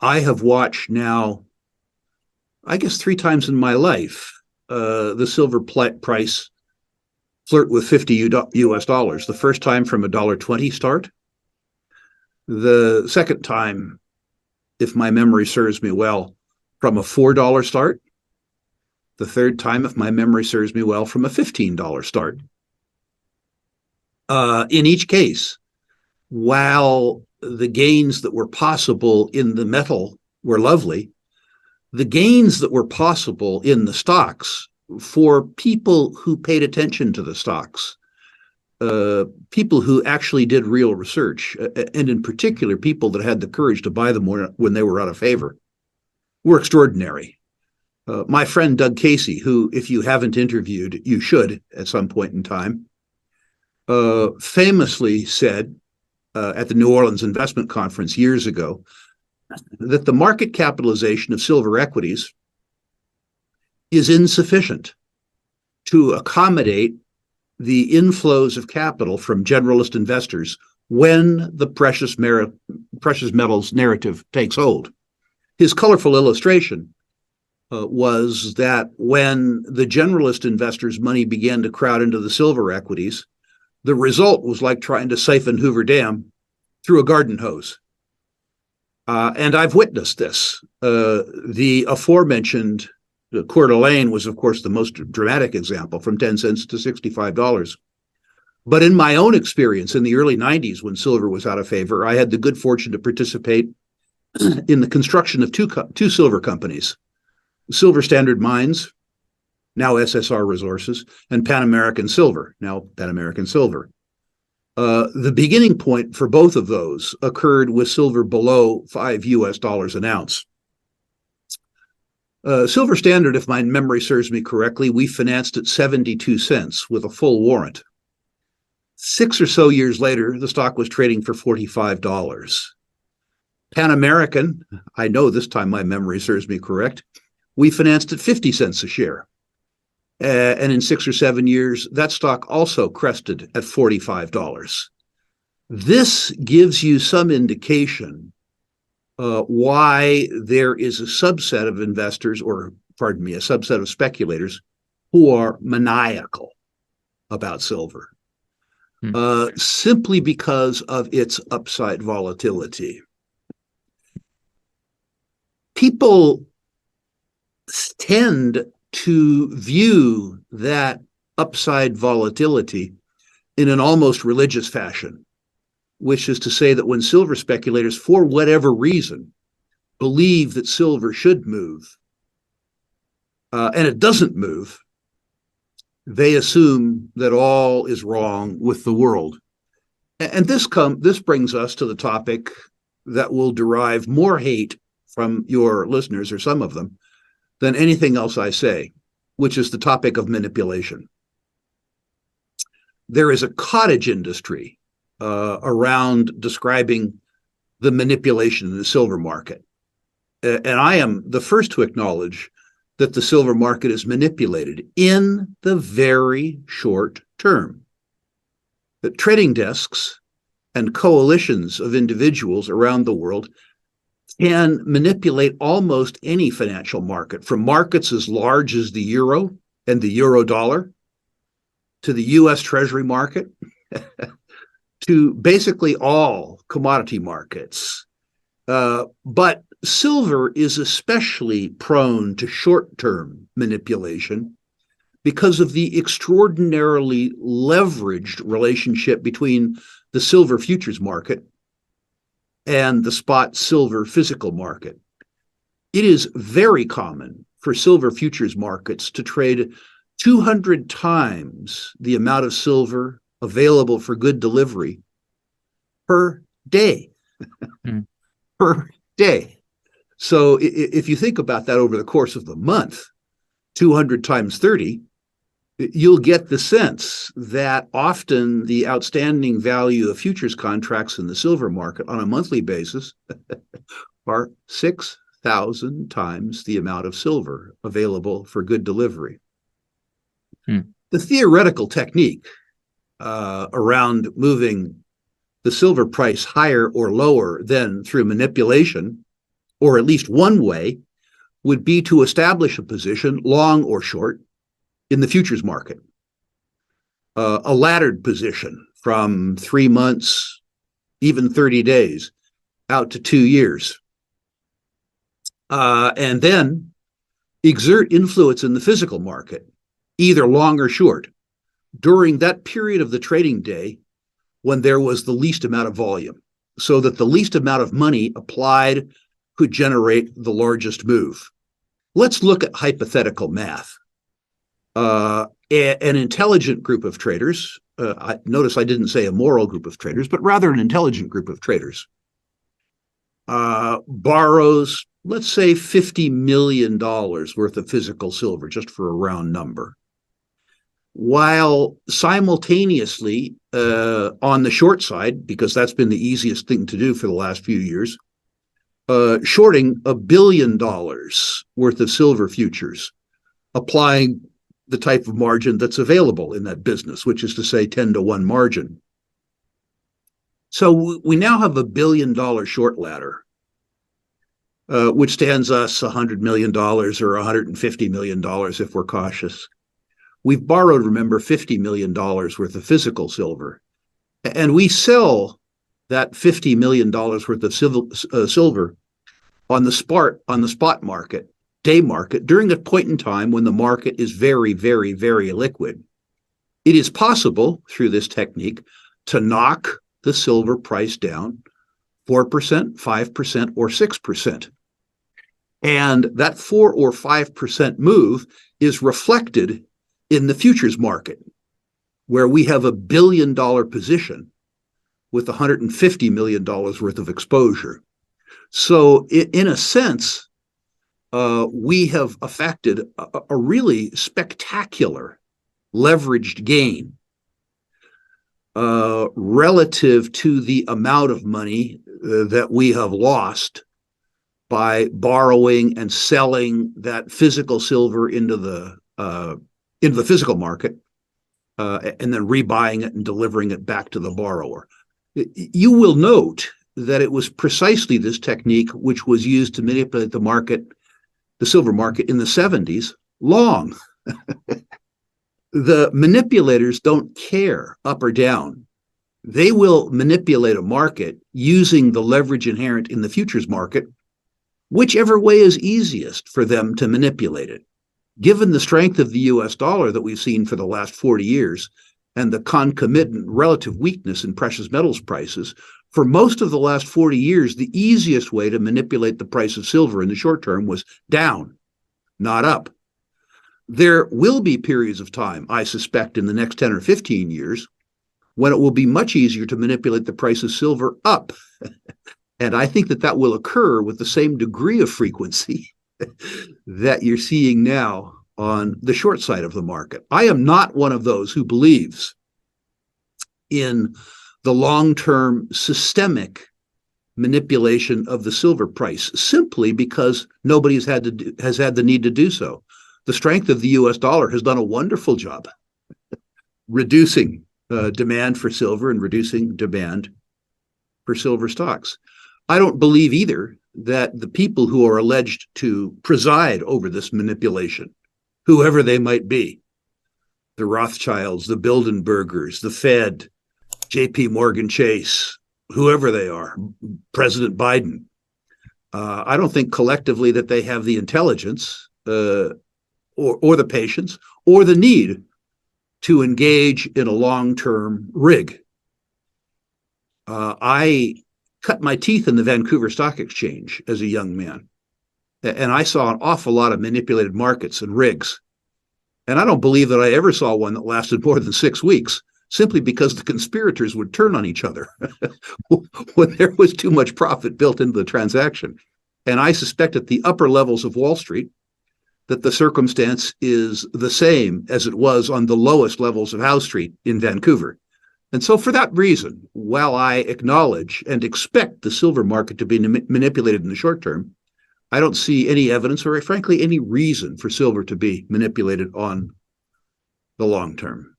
I have watched now, I guess 3 times in my life, the silver price flirt with 50 US dollars. The first time from $1.20 start. The second time, if my memory serves me well, from a $4 start. The third time, if my memory serves me well, from a $15 start. In each case, while the gains that were possible in the metal were lovely, the gains that were possible in the stocks for people who paid attention to the stocks, people who actually did real research, and in particular, people that had the courage to buy them when they were out of favor, were extraordinary. My friend Doug Casey, who, if you haven't interviewed, you should at some point in time, famously said at the New Orleans Investment Conference years ago that the market capitalization of silver equities is insufficient to accommodate the inflows of capital from generalist investors when the precious metals narrative takes hold. His colorful illustration was that when the generalist investors' money began to crowd into the silver equities, the result was like trying to siphon Hoover Dam through a garden hose. And I've witnessed this. The aforementioned Coeur d'Alene was, of course, the most dramatic example, from 10 cents to $65. But in my own experience in the early 90s, when silver was out of favor, I had the good fortune to participate in the construction of two silver companies, Silver Standard Mines, now SSR Resources, and Pan American Silver, now Pan American Silver. The beginning point for both of those occurred with silver below $5 an ounce. Silver Standard, if my memory serves me correctly, we financed at 72 cents with a full warrant. 6 or so years later, the stock was trading for $45. Pan American, I know this time my memory serves me correct, we financed at 50 cents a share. And in 6 or 7 years, that stock also crested at $45. This gives you some indication why there is a subset of investors, or pardon me, a subset of speculators who are maniacal about silver, simply because of its upside volatility. People tend to view that upside volatility in an almost religious fashion, which is to say that when silver speculators, for whatever reason, believe that silver should move, and it doesn't move, they assume that all is wrong with the world. And this brings us to the topic that will derive more hate from your listeners, or some of them, than anything else I say, which is the topic of manipulation. There is a cottage industry around describing the manipulation in the silver market. And I am the first to acknowledge that the silver market is manipulated in the very short term. That trading desks and coalitions of individuals around the world can manipulate almost any financial market, from markets as large as the euro and the euro dollar, to the US Treasury market, to basically all commodity markets. But silver is especially prone to short-term manipulation because of the extraordinarily leveraged relationship between the silver futures market and the spot silver physical market. It is very common for silver futures markets to trade 200 times the amount of silver available for good delivery per day. Per day. So if you think about that over the course of the month, 200 times 30, you'll get the sense that often the outstanding value of futures contracts in the silver market on a monthly basis are 6,000 times the amount of silver available for good delivery. The theoretical technique around moving the silver price higher or lower than through manipulation or at least one way, would be to establish a position, long or short, in the futures market. A laddered position from 3 months, even 30 days, out to 2 years. And then exert influence in the physical market, either long or short, during that period of the trading day when there was the least amount of volume, so that the least amount of money applied could generate the largest move. Let's look at hypothetical math. An intelligent group of traders, notice I didn't say a moral group of traders, but rather an intelligent group of traders, borrows, let's say, $50 million worth of physical silver, just for a round number, while simultaneously on the short side, because that's been the easiest thing to do for the last few years, shorting $1 billion worth of silver futures, applying the type of margin that's available in that business, which is to say 10-to-1 margin. So we now have $1 billion short ladder, which stands us $100 million or $150 million if we're cautious. We've borrowed, remember, $50 million worth of physical silver, and we sell that $50 million worth of silver on the spot market, day market, during a point in time when the market is very, very, very liquid. It is possible through this technique to knock the silver price down 4%, 5%, or 6%. And that 4 or 5% move is reflected in the futures market, where we have $1 billion position with $150 million worth of exposure. So in a sense, we have effected a really spectacular leveraged gain relative to the amount of money that we have lost by borrowing and selling that physical silver into the physical market, and then rebuying it and delivering it back to the borrower. You will note that it was precisely this technique which was used to manipulate the market, the silver market, in the 70s, long. The manipulators don't care up or down. They will manipulate a market using the leverage inherent in the futures market, whichever way is easiest for them to manipulate it. Given the strength of the US dollar that we've seen for the last 40 years and the concomitant relative weakness in precious metals prices, for most of the last 40 years, the easiest way to manipulate the price of silver in the short term was down, not up. There will be periods of time, I suspect, in the next 10 or 15 years, when it will be much easier to manipulate the price of silver up. And I think that will occur with the same degree of frequency that you're seeing now on the short side of the market. I am not one of those who believes in the long-term systemic manipulation of the silver price, simply because nobody has had the need to do so. The strength of the US dollar has done a wonderful job reducing demand for silver and reducing demand for silver stocks. I don't believe either that the people who are alleged to preside over this manipulation, whoever they might be, the Rothschilds, the Bilderbergers, the Fed, JP Morgan Chase, whoever they are, President Biden, I don't think collectively that they have the intelligence or the patience or the need to engage in a long-term rig. I cut my teeth in the Vancouver Stock Exchange as a young man, and I saw an awful lot of manipulated markets and rigs. And I don't believe that I ever saw one that lasted more than 6 weeks, simply because the conspirators would turn on each other when there was too much profit built into the transaction. And I suspect at the upper levels of Wall Street that the circumstance is the same as it was on the lowest levels of Howe Street in Vancouver. And so for that reason, while I acknowledge and expect the silver market to be manipulated in the short term, I don't see any evidence or, frankly, any reason for silver to be manipulated on the long term.